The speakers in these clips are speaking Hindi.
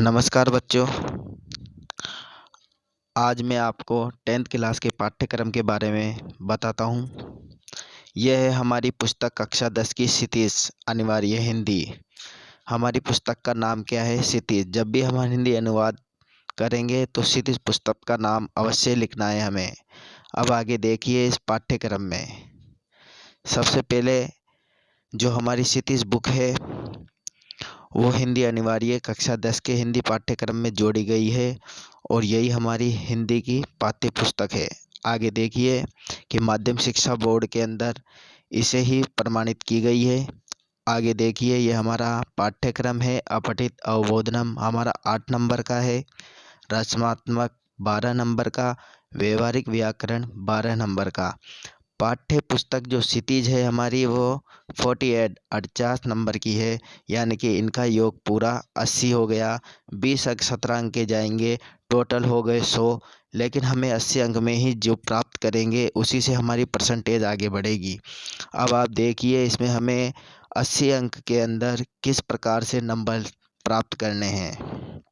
नमस्कार बच्चों। आज मैं आपको 10th क्लास के पाठ्यक्रम के बारे में बताता हूँ। यह है हमारी पुस्तक कक्षा 10 की क्षितिज अनिवार्य हिंदी। हमारी पुस्तक का नाम क्या है? क्षितिज। जब भी हम हिंदी अनुवाद करेंगे तो क्षितिज पुस्तक का नाम अवश्य लिखना है हमें। अब आगे देखिए इस पाठ्यक्रम में। सबसे पहले जो हमारी क्षितिज बुक है वो हिंदी अनिवार्य कक्षा 10 के हिंदी पाठ्यक्रम में जोड़ी गई है और यही हमारी हिंदी की पाठ्य पुस्तक है। आगे देखिए कि माध्यम शिक्षा बोर्ड के अंदर इसे ही प्रमाणित की गई है। आगे देखिए ये हमारा पाठ्यक्रम है। अपठित अवबोधनम हमारा 8 नंबर का है, रचनात्मक 12 नंबर का, व्यवहारिक व्याकरण 12 नंबर का। पाठ्य पुस्तक जो क्षितिज है हमारी वो 48 नंबर की है, यानी कि इनका योग पूरा 80 हो गया। 20 अंक 17 अंक के जाएंगे, टोटल हो गए 100। लेकिन हमें 80 अंक में ही जो प्राप्त करेंगे उसी से हमारी परसेंटेज आगे बढ़ेगी। अब आप देखिए इसमें हमें 80 अंक के अंदर किस प्रकार से नंबर प्राप्त करने हैं।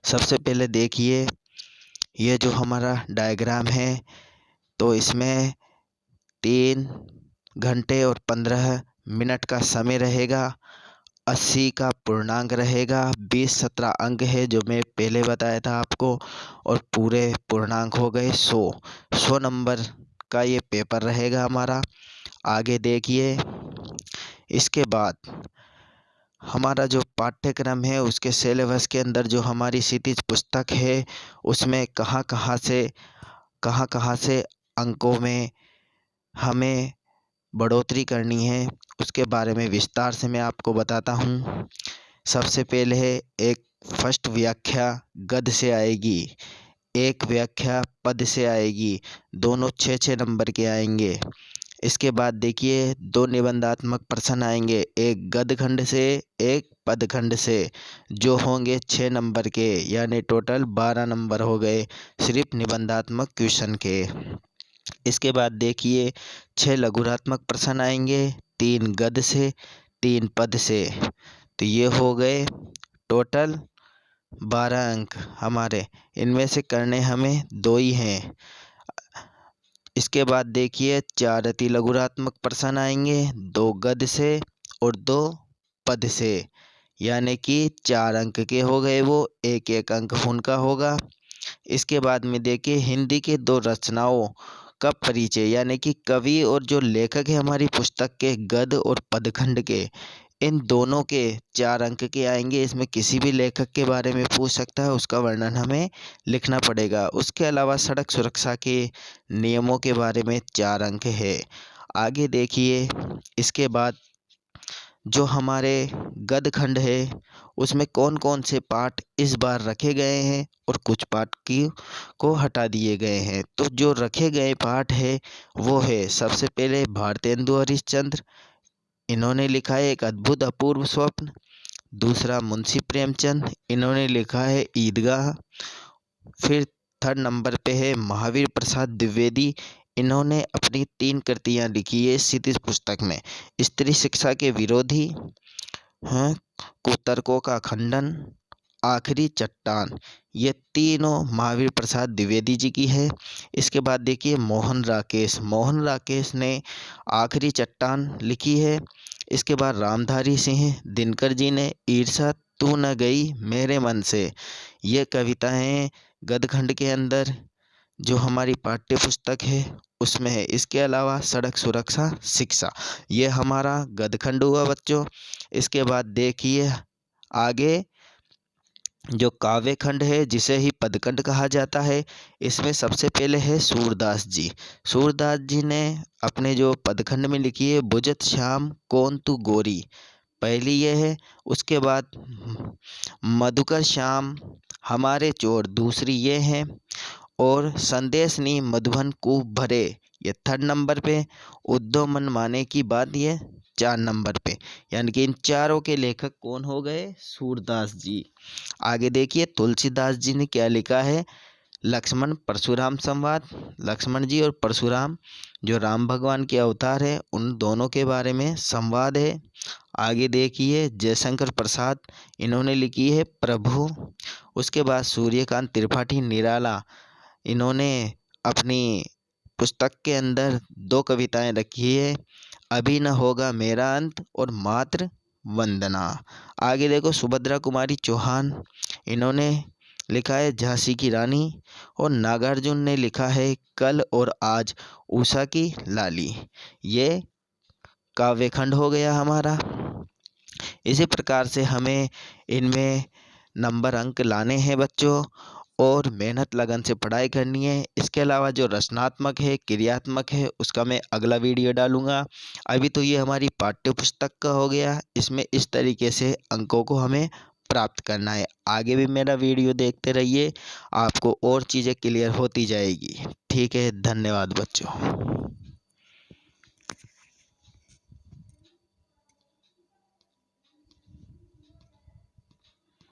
सबसे पहले देखिए ये जो हमारा डायग्राम है तो इसमें 3 घंटे और 15 मिनट का समय रहेगा। 80 का पूर्णांक रहेगा। 20 17 अंक है जो मैं पहले बताया था आपको, और पूरे पूर्णांक हो गए 100 नंबर का ये पेपर रहेगा हमारा। आगे देखिए इसके बाद हमारा जो पाठ्यक्रम है उसके सिलेबस के अंदर जो हमारी क्षितिज पुस्तक है उसमें कहाँ कहाँ से अंकों में हमें बढ़ोतरी करनी है उसके बारे में विस्तार से मैं आपको बताता हूँ। सबसे पहले है एक फर्स्ट व्याख्या गद्य से आएगी, एक व्याख्या पद से आएगी, दोनों 6 नंबर के आएंगे। इसके बाद देखिए 2 निबंधात्मक प्रश्न आएंगे, एक गद्य खंड से एक पद खंड से, जो होंगे 6 नंबर के, यानी टोटल 12 नंबर हो गए सिर्फ निबंधात्मक क्वेश्चन के। इसके बाद देखिए 6 लघुरात्मक प्रश्न आएंगे, 3 गद्य से 3 पद से, तो ये हो गए टोटल 12 अंक हमारे। इनमें से करने हमें 2 ही हैं। इसके बाद देखिए 4 अति लघुरात्मक प्रश्न आएंगे, 2 गद्य से और 2 पद से, यानी कि 4 अंक के हो गए वो, एक एक अंक उनका होगा। इसके बाद में देखिए हिंदी के 2 रचनाओं का परिचय, यानी कि कवि और जो लेखक है हमारी पुस्तक के गद्य और पदखंड के, इन दोनों के 4 अंक के आएंगे। इसमें किसी भी लेखक के बारे में पूछ सकता है, उसका वर्णन हमें लिखना पड़ेगा। उसके अलावा सड़क सुरक्षा के नियमों के बारे में 4 अंक है। आगे देखिए इसके बाद जो हमारे गद्य खंड है उसमें कौन कौन से पाठ इस बार रखे गए हैं और कुछ पाठ को हटा दिए गए हैं। तो जो रखे गए पाठ है वो है सबसे पहले भारतेंदु हरिश्चंद्र, इन्होंने लिखा है एक अद्भुत अपूर्व स्वप्न। दूसरा मुंशी प्रेमचंद, इन्होंने लिखा है ईदगाह। फिर 3rd नंबर पे है महावीर प्रसाद द्विवेदी, इन्होंने अपनी 3 कृतियां लिखी है क्षितिज पुस्तक में। स्त्री शिक्षा के विरोधी, हैं, कुतर्कों का खंडन, आखिरी चट्टान, ये तीनों महावीर प्रसाद द्विवेदी जी की है। इसके बाद देखिए मोहन राकेश ने आखिरी चट्टान लिखी है। इसके बाद रामधारी सिंह दिनकर जी ने ईर्षा तू न गई मेरे मन से, ये कविताएं गदखंड के अंदर जो हमारी पाठ्य पुस्तक है उसमें है। इसके अलावा सड़क सुरक्षा शिक्षा, ये हमारा गदखंड हुआ बच्चों। इसके बाद देखिए आगे जो काव्य खंड है जिसे ही पदखंड कहा जाता है, इसमें सबसे पहले है सूरदास जी। सूरदास जी ने अपने जो पदखंड में लिखी है बुझत श्याम कौन तू गोरी, पहली ये है। उसके बाद मधुकर श्याम हमारे चोर, दूसरी ये है। और संदेश नी मधुबन कूप भरे, ये 3rd नंबर पे। उद्धव मन माने की बात, ये 4 नंबर पे। यानी कि इन चारों के लेखक कौन हो गए? सूरदास जी। आगे देखिए तुलसीदास जी ने क्या लिखा है, लक्ष्मण परशुराम संवाद। लक्ष्मण जी और परशुराम जो राम भगवान के अवतार है उन दोनों के बारे में संवाद है। आगे देखिए जयशंकर प्रसाद, इन्होंने लिखी है प्रभु। उसके बाद सूर्यकांत त्रिपाठी निराला, इन्होंने अपनी पुस्तक के अंदर 2 कविताएं रखी है, अभी न होगा मेरा अंत और मातृ वंदना। आगे देखो सुभद्रा कुमारी चौहान, इन्होंने लिखा है झांसी की रानी। और नागार्जुन ने लिखा है कल और आज उषा की लाली। ये काव्यखंड हो गया हमारा। इसी प्रकार से हमें इनमें नंबर अंक लाने हैं बच्चों, और मेहनत लगन से पढ़ाई करनी है। इसके अलावा जो रचनात्मक है, क्रियात्मक है, उसका मैं अगला वीडियो डालूंगा। अभी तो ये हमारी पाठ्य पुस्तक का हो गया, इसमें इस तरीके से अंकों को हमें प्राप्त करना है। आगे भी मेरा वीडियो देखते रहिए, आपको और चीज़ें क्लियर होती जाएगी। ठीक है, धन्यवाद बच्चों।